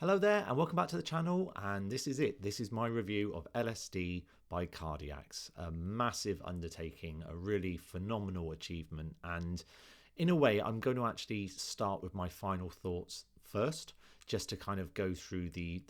Hello there and welcome back to the channel, and this is it. This is my review of LSD by Cardiacs. A massive undertaking, a really phenomenal achievement, and in a way I'm going to actually start with my final thoughts first, just to kind of go through the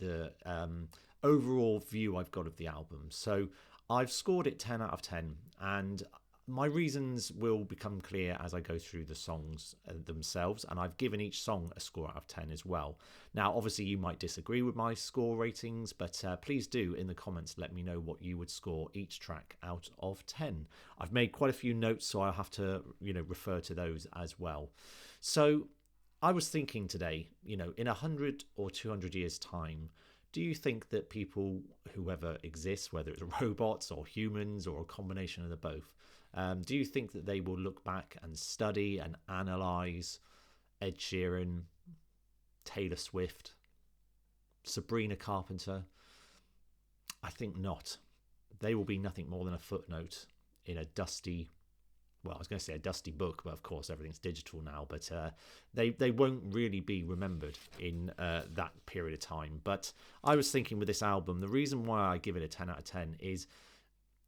overall view I've got of the album. So I've scored it 10 out of 10, and my reasons will become clear as I go through the songs themselves, and I've given each song a score out of 10 as well. Now, obviously, you might disagree with my score ratings, but please do in the comments let me know what you would score each track out of 10. I've made quite a few notes, so I'll have to, refer to those as well. So I was thinking today, in 100 or 200 years' time, do you think that people, whoever exists, whether it's robots or humans or a combination of the both, do you think that they will look back and study and analyze Ed Sheeran, Taylor Swift, Sabrina Carpenter? I think not. They will be nothing more than a footnote in a dusty, well, I was going to say a dusty book, but of course everything's digital now. But they won't really be remembered in that period of time. But I was thinking with this album, the reason why I give it a 10 out of 10 is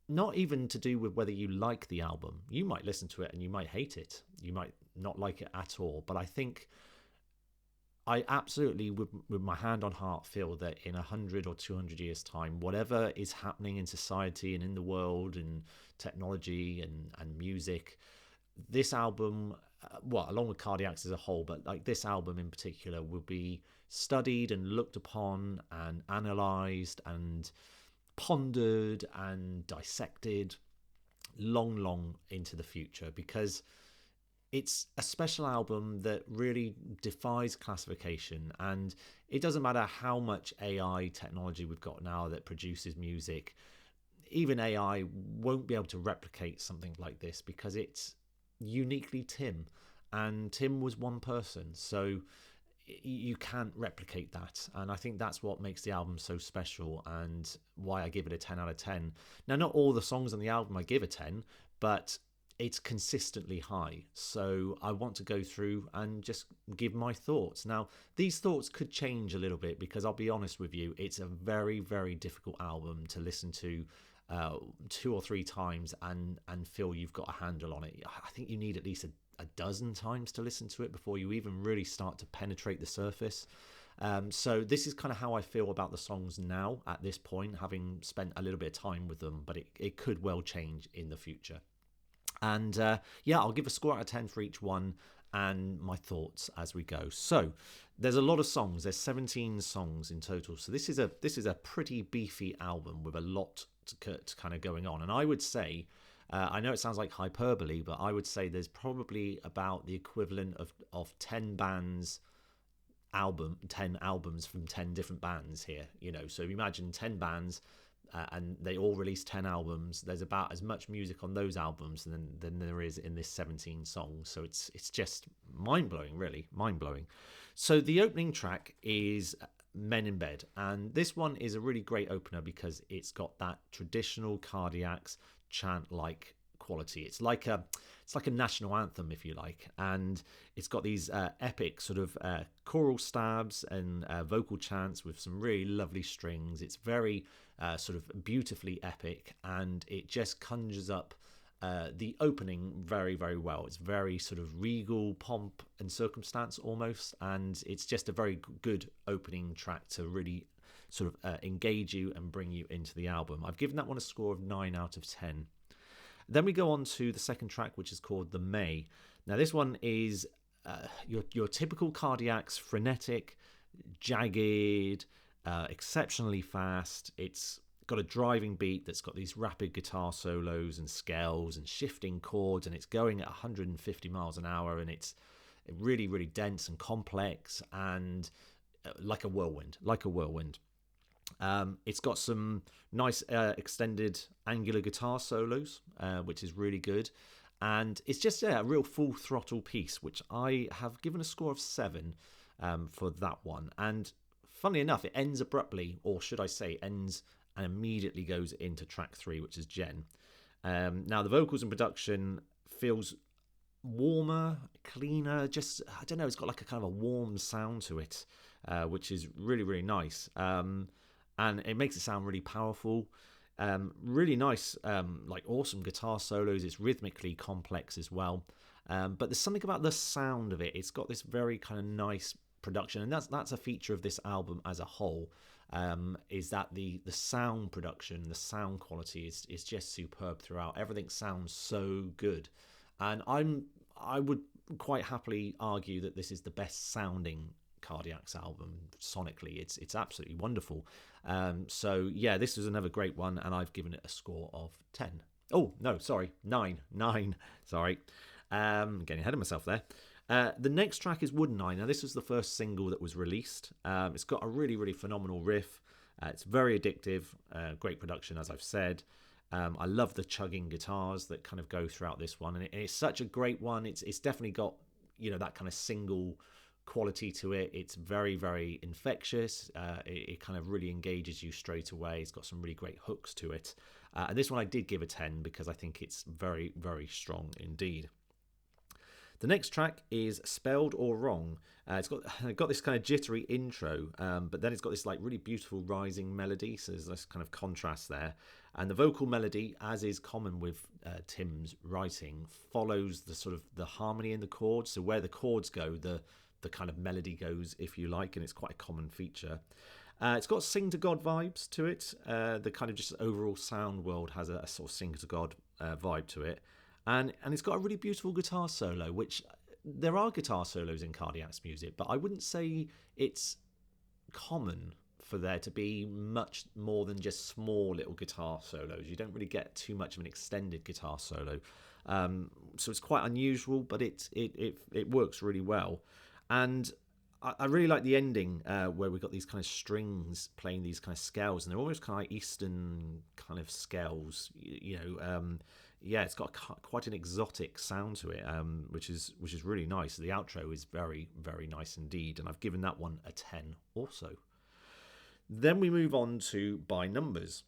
not even to do with whether you like the album. You might listen to it and you might hate it. You might not like it at all. But I think I absolutely, with my hand on heart, feel that in 100 or 200 years' time, whatever is happening in society and in the world and technology and music, this album, well, along with Cardiacs as a whole, but like this album in particular, will be studied and looked upon and analysed and pondered and dissected long into the future, because it's a special album that really defies classification, and it doesn't matter how much AI technology we've got now that produces music. Even AI won't be able to replicate something like this because it's uniquely Tim, and Tim was one person, so you can't replicate that. And I think that's what makes the album so special and why I give it a 10 out of 10. Now, not all the songs on the album I give a 10, but it's consistently high. So I want to go through and just give my thoughts. Now, these thoughts could change a little bit because I'll be honest with you, it's a very, very difficult album to listen to 2 or 3 times and feel you've got a handle on it. I think you need at least a dozen times to listen to it before you even really start to penetrate the surface. So this is kind of how I feel about the songs now at this point, having spent a little bit of time with them, but it could well change in the future. And yeah, I'll give a score out of 10 for each one and my thoughts as we go. So there's a lot of songs. There's 17 songs in total. So this is a pretty beefy album with a lot to kind of going on. And I would say, I know it sounds like hyperbole, but I would say there's probably about the equivalent of 10 bands 10 albums from 10 different bands here. So imagine 10 bands. And they all released 10 albums. There's about as much music on those albums than there is in this 17 songs. So it's just mind-blowing, really, mind-blowing. So the opening track is Men in Bed, and this one is a really great opener because it's got that traditional Cardiacs chant-like quality. It's like a national anthem, if you like, and it's got these epic sort of choral stabs and vocal chants with some really lovely strings. It's very sort of beautifully epic, and it just conjures up the opening very, very well. It's very sort of regal pomp and circumstance almost, and it's just a very good opening track to really sort of engage you and bring you into the album. I've given that one a score of 9 out of 10. Then we go on to the second track, which is called The May. Now, this one is your typical Cardiacs, frenetic, jagged, exceptionally fast. It's got a driving beat that's got these rapid guitar solos and scales and shifting chords, and it's going at 150 miles an hour, and it's really, really dense and complex and like a whirlwind. It's got some nice extended angular guitar solos, which is really good. And it's just a real full throttle piece, which I have given a score of 7 for that one. And funnily enough, it ends abruptly, or should I say ends and immediately goes into track 3, which is Jen. Now, the vocals and production feels warmer, cleaner. Just I don't know. It's got like a kind of a warm sound to it, which is really really nice. And it makes it sound really powerful. Really nice, like awesome guitar solos. It's rhythmically complex as well. But there's something about the sound of it. It's got this very kind of nice production, and that's a feature of this album as a whole. Is that the sound production, the sound quality is just superb throughout. Everything sounds so good, and I would quite happily argue that this is the best sounding Cardiac's album sonically. It's absolutely wonderful. So yeah, this is another great one, and I've given it a score of 10. Oh no, sorry, 9. Sorry, getting ahead of myself there. The next track is Wooden Eye. Now, this was the first single that was released. It's got a really, really phenomenal riff. It's very addictive, great production, as I've said. I love the chugging guitars that kind of go throughout this one, and it's such a great one. It's definitely got, you know, that kind of single quality to it. It's very, very infectious. It kind of really engages you straight away. It's got some really great hooks to it. And this one I did give a 10 because I think it's very, very strong indeed. The next track is Spelled or Wrong. It's got this kind of jittery intro, but then it's got this like really beautiful rising melody. So there's this kind of contrast there. And the vocal melody, as is common with Tim's writing, follows the sort of the harmony in the chords. So where the chords go, the kind of melody goes, if you like, and it's quite a common feature. It's got Sing to God vibes to it. The kind of just overall sound world has a sort of Sing to God vibe to it. And it's got a really beautiful guitar solo, which there are guitar solos in Cardiac's music, but I wouldn't say it's common for there to be much more than just small little guitar solos. You don't really get too much of an extended guitar solo. So it's quite unusual, but it works really well. And I really like the ending where we've got these kind of strings playing these kind of scales, and they're almost kind of like Eastern kind of scales, yeah, it's got quite an exotic sound to it, which is really nice. The outro is very, very nice indeed, and I've given that one a 10 also. Then we move on to By Numbers.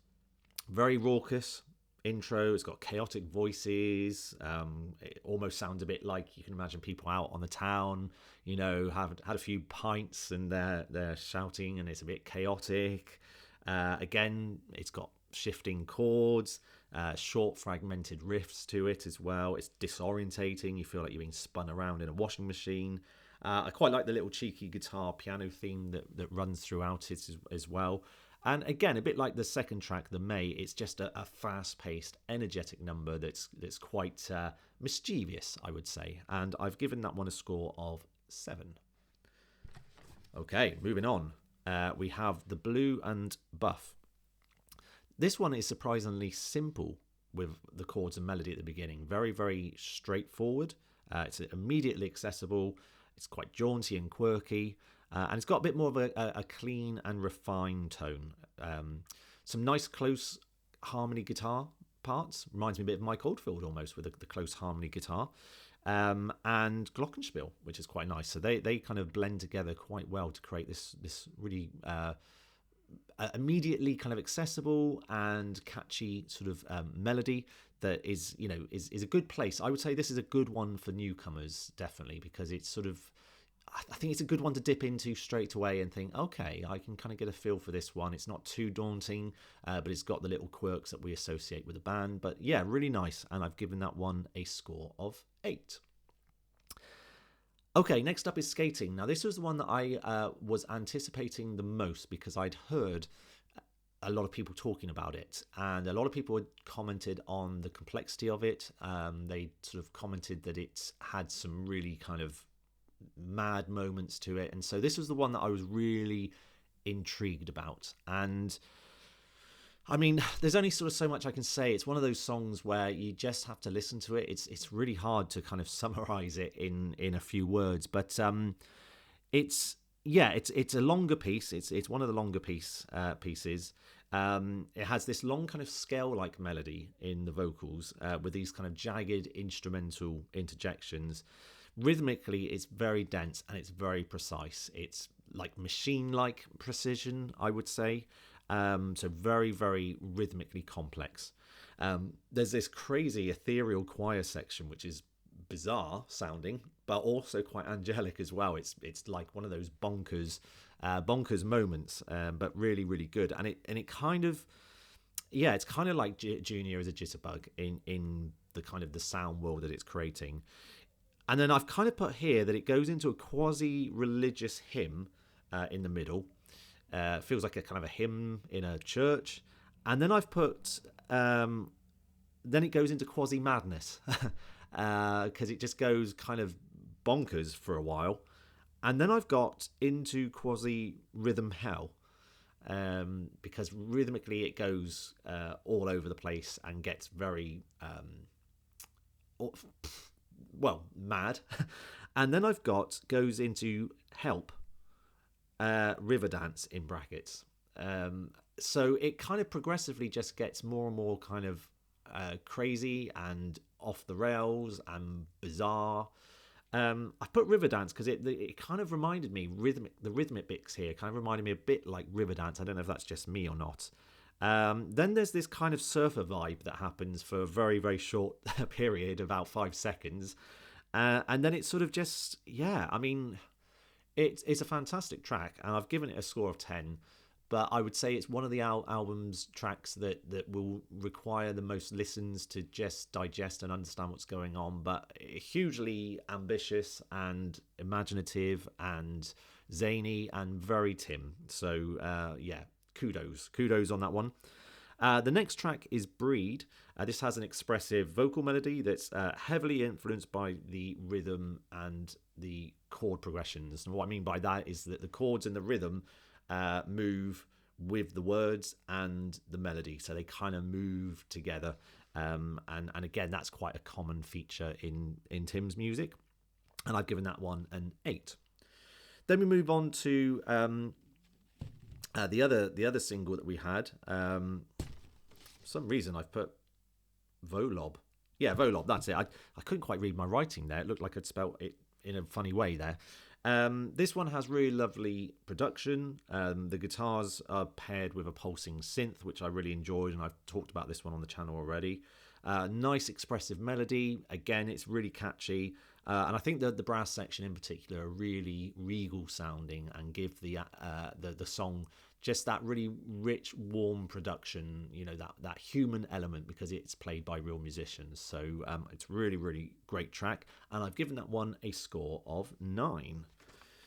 Very raucous intro. It's got chaotic voices. It almost sounds a bit like you can imagine people out on the town, have had a few pints and they're shouting, and it's a bit chaotic. Again, it's got shifting chords, short fragmented riffs to it as well. It's disorientating. You feel like you're being spun around in a washing machine. I quite like the little cheeky guitar piano theme that runs throughout it as well. And again, a bit like the second track, The May, it's just a fast-paced, energetic number that's quite mischievous, I would say. And I've given that one a score of 7. Okay, moving on. We have The Blue and Buff. This one is surprisingly simple with the chords and melody at the beginning. Very, very straightforward. It's immediately accessible. It's quite jaunty and quirky. And it's got a bit more of a clean and refined tone. Some nice close harmony guitar parts. Reminds me a bit of Mike Oldfield almost with the close harmony guitar. And glockenspiel, which is quite nice. So they kind of blend together quite well to create this really immediately kind of accessible and catchy sort of melody that is a good place. I would say this is a good one for newcomers, definitely, because it's sort of, I think it's a good one to dip into straight away and think, okay, I can kind of get a feel for this one. It's not too daunting, but it's got the little quirks that we associate with the band. But yeah, really nice, and I've given that one a score of 8. Okay, next up is Skating. Now, this was the one that I was anticipating the most because I'd heard a lot of people talking about it, and a lot of people had commented on the complexity of it. They sort of commented that it had some really kind of mad moments to it, and so this was the one that I was really intrigued about. And I mean, there's only sort of so much I can say. It's one of those songs where you just have to listen to it. It's really hard to kind of summarize it in a few words, but it's a longer piece. It's one of the longer pieces. It has this long kind of scale-like melody in the vocals with these kind of jagged instrumental interjections. Rhythmically, it's very dense and it's very precise. It's like machine-like precision, I would say. So very, very rhythmically complex. There's this crazy ethereal choir section, which is bizarre sounding, but also quite angelic as well. It's like one of those bonkers moments, but really really good. And it kind of, yeah, it's kind of like Junior as a jitterbug in the kind of the sound world that it's creating. And then I've kind of put here that it goes into a quasi religious hymn in the middle. Feels like a kind of a hymn in a church. And then I've put then it goes into quasi madness because it just goes kind of bonkers for a while. And then I've got into quasi rhythm hell, because rhythmically it goes all over the place and gets very well, mad. And then I've got goes into help, river dance in brackets. So it kind of progressively just gets more and more kind of crazy and off the rails and bizarre. I put Riverdance because it kind of reminded me, the rhythmic bits here kind of reminded me a bit like Riverdance. I don't know if that's just me or not. Then there's this kind of surfer vibe that happens for a very, very short period, about 5 seconds. And then it's sort of just, yeah, I mean, it's a fantastic track, and I've given it a score of 10. But I would say it's one of the album's tracks that will require the most listens to just digest and understand what's going on. But hugely ambitious and imaginative and zany and very Tim. So yeah, kudos on that one. The next track is Breed. This has an expressive vocal melody that's heavily influenced by the rhythm and the chord progressions. And what I mean by that is that the chords and the rhythm move with the words and the melody, so they kind of move together. And again, that's quite a common feature in Tim's music. And I've given that one an 8. Then we move on to the other single that we had. For some reason I've put Volob. Yeah, Volob, that's it. I couldn't quite read my writing there. It looked like I'd spelt it in a funny way there. This one has really lovely production. The guitars are paired with a pulsing synth, which I really enjoyed, and I've talked about this one on the channel already. Nice expressive melody. Again, it's really catchy. And I think that the brass section in particular are really regal sounding and give the song just that really rich, warm production, you know, that human element, because it's played by real musicians. So it's really, really great track. And I've given that one a score of 9.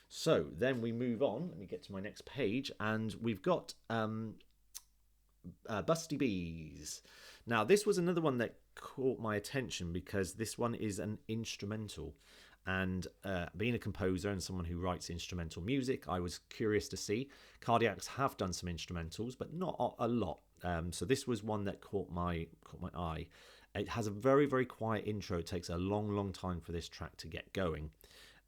So then we move on. Let me get to my next page. And we've got Busty Bees. Now, this was another one that caught my attention because this one is an instrumental. And being a composer and someone who writes instrumental music, I was curious to see. Cardiacs have done some instrumentals, but not a lot. So this was one that caught my eye. It has a very, very quiet intro. It takes a long, long time for this track to get going.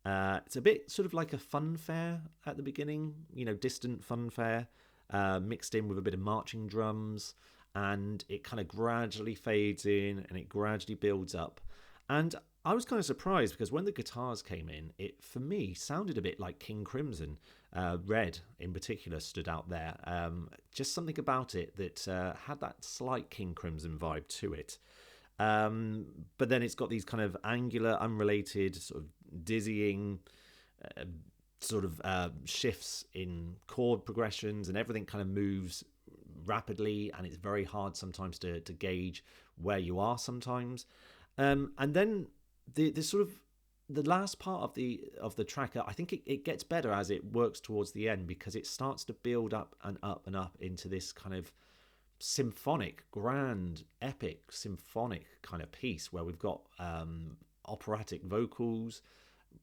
It's a bit sort of like a funfair at the beginning, you know, distant funfair, mixed in with a bit of marching drums. And it kind of gradually fades in and it gradually builds up. And I was kind of surprised because when the guitars came in, it, for me, sounded a bit like King Crimson. Red, in particular, stood out there. Just something about it that had that slight King Crimson vibe to it. But then it's got these kind of angular, unrelated, sort of dizzying shifts in chord progressions, and everything kind of moves rapidly, and it's very hard sometimes to gauge where you are sometimes. And then the sort of the last part of the track, I think it gets better as it works towards the end, because it starts to build up and up and up into this kind of symphonic, grand, epic symphonic kind of piece where we've got operatic vocals,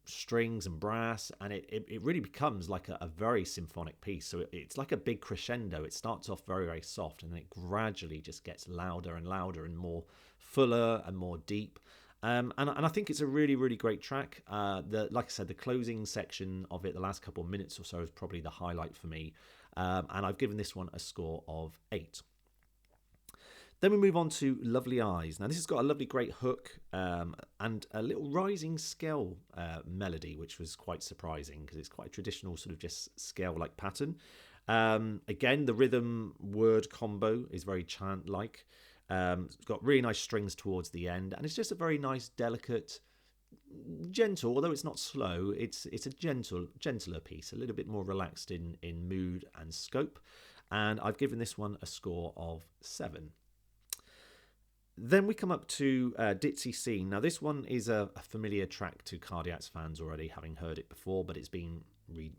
strings and brass, and it really becomes like a very symphonic piece. So it's like a big crescendo. It starts off very, very soft, and then it gradually just gets louder and louder and more fuller and more deep. And I think it's a really, really great track. Like I said, the closing section of it, the last couple of minutes or so, is probably the highlight for me. And I've given this one a score of 8. Then we move on to Lovely Eyes. Now, this has got a lovely, great hook and a little rising scale melody, which was quite surprising because it's quite a traditional sort of just scale-like pattern. Again, the rhythm-word combo is very chant-like. It's got really nice strings towards the end, and it's just a very nice, delicate, gentle, although it's not slow. It's a gentler piece, a little bit more relaxed in mood and scope. And I've given this one a score of 7. Then we come up to Ditzy Scene. Now, this one is a familiar track to Cardiac's fans already, having heard it before, but it's been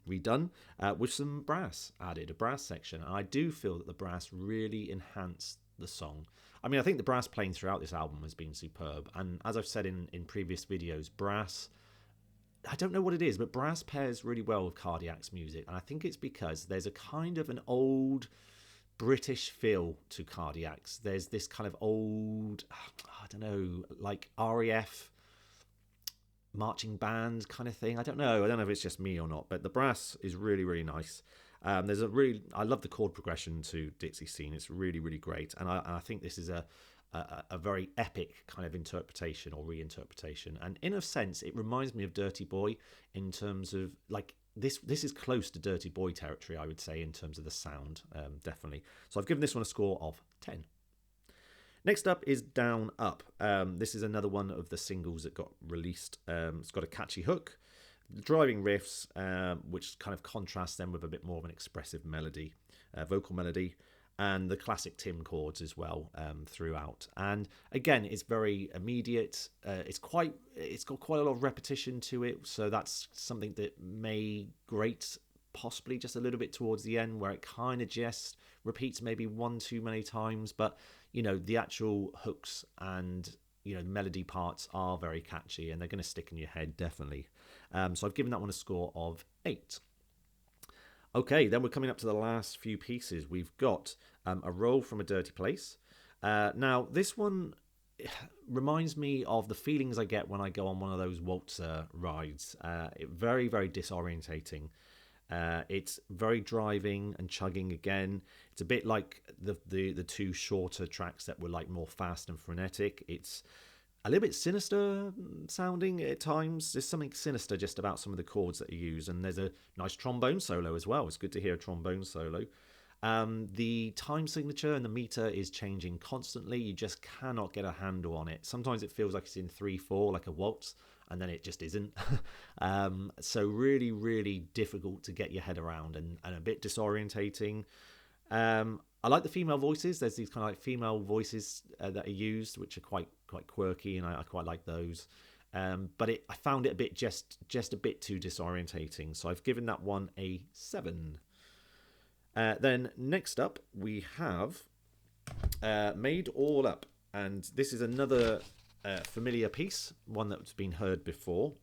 redone with some brass added, a brass section. And I do feel that the brass really enhanced the song. I mean, I think the brass playing throughout this album has been superb. And as I've said in previous videos, brass, I don't know what it is, but brass pairs really well with Cardiac's music. And I think it's because there's a kind of an old British feel to Cardiac's. There's this kind of old, I don't know, like RAF marching band kind of thing. I don't know if it's just me or not, but the brass is really, really nice. I love the chord progression to Ditzy Scene. It's really, really great. And I think this is a very epic kind of interpretation or reinterpretation. And in a sense, it reminds me of Dirty Boy in terms of like, this is close to Dirty Boy territory, I would say, in terms of the sound, definitely. So I've given this one a score of 10. Next up is Down Up. This is another one of the singles that got released. It's got a catchy hook, driving riffs, which kind of contrasts them with a bit more of an expressive melody, vocal melody, and the classic Tim chords as well throughout. And again, it's very immediate. It's got quite a lot of repetition to it, so that's something that may grate possibly just a little bit towards the end, where it kind of just repeats maybe one too many times. But the actual hooks and the melody parts are very catchy, and they're going to stick in your head definitely. So I've given that one a score of 8. Okay, then we're coming up to the last few pieces. We've got a Roll from a Dirty Place. Now, this one reminds me of the feelings I get when I go on one of those waltzer rides. Very, very disorientating. It's very driving and chugging again. It's a bit like the two shorter tracks that were like more fast and frenetic. It's a little bit sinister sounding at times. There's something sinister just about some of the chords that are used, and there's a nice trombone solo as well. It's good to hear a trombone solo. The time signature and the meter is changing constantly. You just cannot get a handle on it. Sometimes it feels like it's in 3/4, like a waltz, and then it just isn't. So really, really difficult to get your head around and a bit disorientating. I like the female voices. There's these kind of like female voices that are used, which are quite quirky, and I quite like those. But I found it a bit just a bit too disorientating. So I've given that one a 7. Then next up we have Made All Up, and this is another familiar piece, one that's been heard before.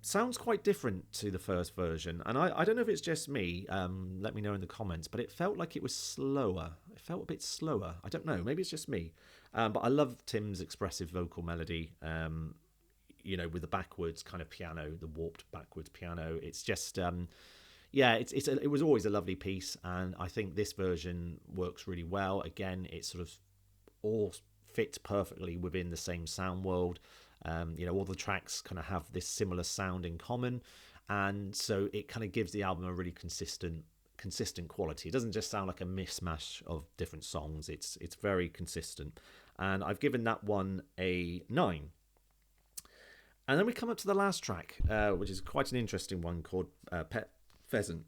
Sounds quite different to the first version, and I don't know if it's just me, let me know in the comments, but it felt like it was slower. It felt a bit slower. I don't know, maybe it's just me. But I love Tim's expressive vocal melody, with the backwards kind of piano, the warped backwards piano. It's just, it was always a lovely piece, and I think this version works really well. Again, it sort of all fits perfectly within the same sound world. All the tracks kind of have this similar sound in common, and so it kind of gives the album a really consistent quality. It doesn't just sound like a mismatch of different songs. It's very consistent, and I've given that one a 9. And then we come up to the last track, which is quite an interesting one, called Pet Pheasant,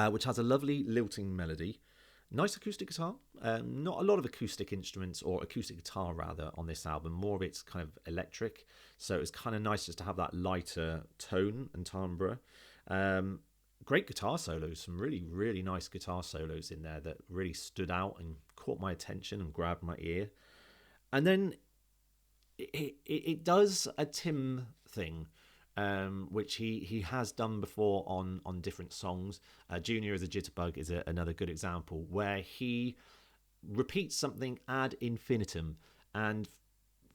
which has a lovely lilting melody. Nice acoustic guitar. Not a lot of acoustic instruments, or acoustic guitar rather, on this album. More of it's kind of electric, so it's kind of nice just to have that lighter tone and timbre. Great guitar solos, some really, really nice guitar solos in there that really stood out and caught my attention and grabbed my ear. And then it does a Tim thing, which he has done before on different songs. Junior as a Jitterbug is another good example, where he repeats something ad infinitum, and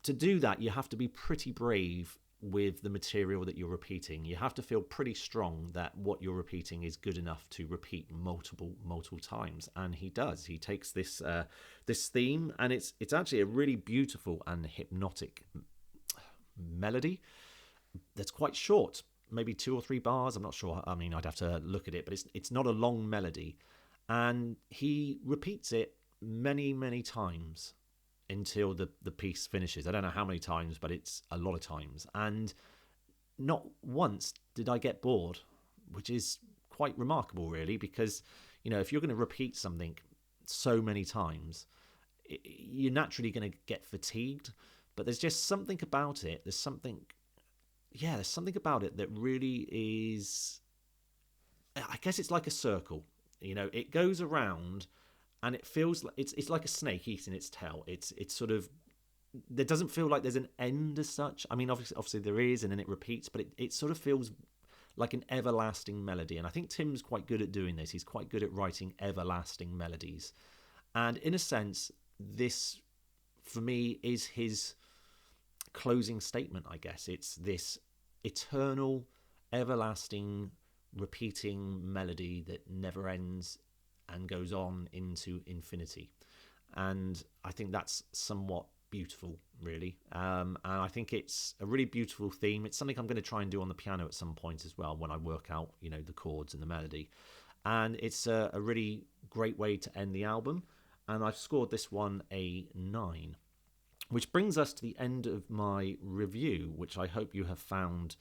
to do that you have to be pretty brave with the material that you're repeating. You have to feel pretty strong that what you're repeating is good enough to repeat multiple times, and he does. He takes this theme, and it's actually a really beautiful and hypnotic melody that's quite short, maybe 2 or 3 bars. I'm not sure. I mean, I'd have to look at it, but it's not a long melody, and he repeats it many times until the piece finishes. I don't know how many times, but it's a lot of times. And not once did I get bored, which is quite remarkable, really, because, if you're going to repeat something so many times, you're naturally going to get fatigued. But there's just something about it. There's something about it that really is, I guess it's like a circle. It goes around, and it feels like it's like a snake eating its tail. It's sort of, there doesn't feel like there's an end as such. I mean, obviously there is, and then it repeats, but it sort of feels like an everlasting melody. And I think Tim's quite good at doing this. He's quite good at writing everlasting melodies. And in a sense, this, for me, is his closing statement, I guess. It's this eternal, everlasting, repeating melody that never ends and goes on into infinity. And I think that's somewhat beautiful, really. And I think it's a really beautiful theme. It's something I'm going to try and do on the piano at some point as well, when I work out, the chords and the melody. And it's a really great way to end the album. And I've scored this one a 9. Which brings us to the end of my review, which I hope you have found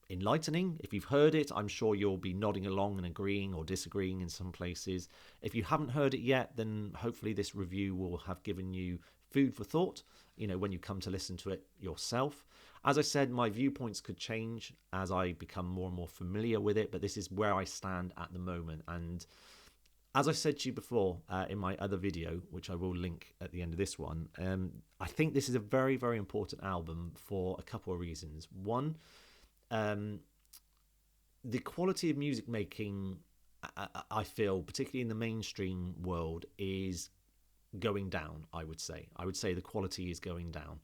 enlightening. If you've heard it, I'm sure you'll be nodding along and agreeing or disagreeing in some places. If you haven't heard it yet, then hopefully this review will have given you food for thought, when you come to listen to it yourself. As I said, my viewpoints could change as I become more and more familiar with it, but this is where I stand at the moment. And as I said to you before in my other video, which I will link at the end of this one, I think this is a very, very important album for a couple of reasons. One, the quality of music making, I feel, particularly in the mainstream world, is going down, I would say. I would say the quality is going down.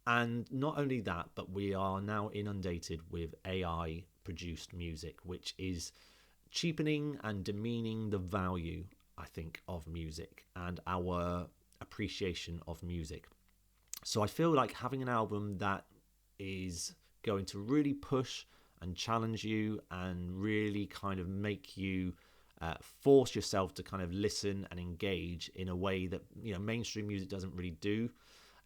And not only that, but we are now inundated with AI-produced music, which is cheapening and demeaning the value, I think, of music and our appreciation of music. So I feel like having an album that is going to really push and challenge you and really kind of make you force yourself to kind of listen and engage in a way that mainstream music doesn't really do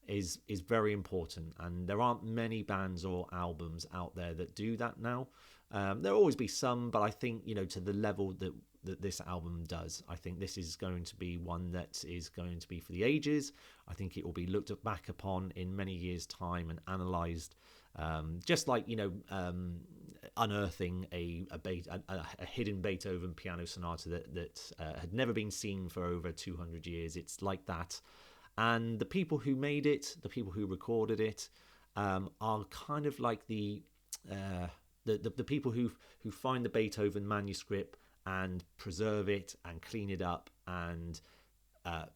is very important. And there aren't many bands or albums out there that do that now. There'll always be some, but I think to the level that this album does, I think this is going to be one that is going to be for the ages. I think it will be looked back upon in many years' time and analysed, just like unearthing a hidden Beethoven piano sonata that had never been seen for over 200 years. It's like that. And the people who made it, the people who recorded it, are kind of like the people who find the Beethoven manuscript and preserve it and clean it up and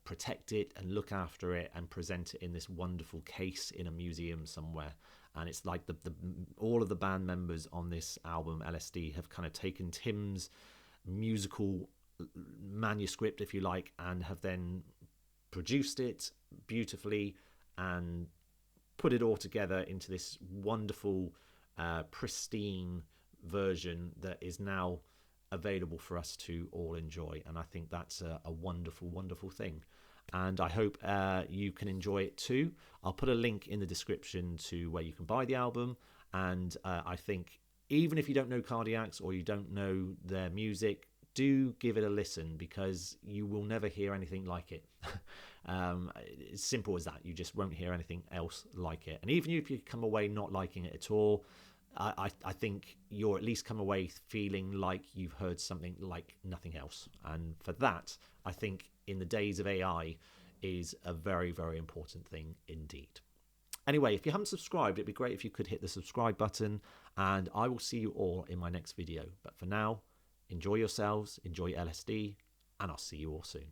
protect it and look after it and present it in this wonderful case in a museum somewhere. And it's like all of the band members on this album, LSD, have kind of taken Tim's musical manuscript, if you like, and have then produced it beautifully and put it all together into this wonderful, pristine version that is now available for us to all enjoy. And I think that's a wonderful, wonderful thing. And I hope you can enjoy it too. I'll put a link in the description to where you can buy the album. And I think even if you don't know Cardiacs or you don't know their music, do give it a listen, because you will never hear anything like it. It's simple as that. You just won't hear anything else like it. And even if you come away not liking it at all, I think you'll at least come away feeling like you've heard something like nothing else. And for that, I think in the days of AI is a very, very important thing indeed. Anyway, if you haven't subscribed, it'd be great if you could hit the subscribe button, and I will see you all in my next video. But for now, enjoy yourselves, enjoy LSD, and I'll see you all soon.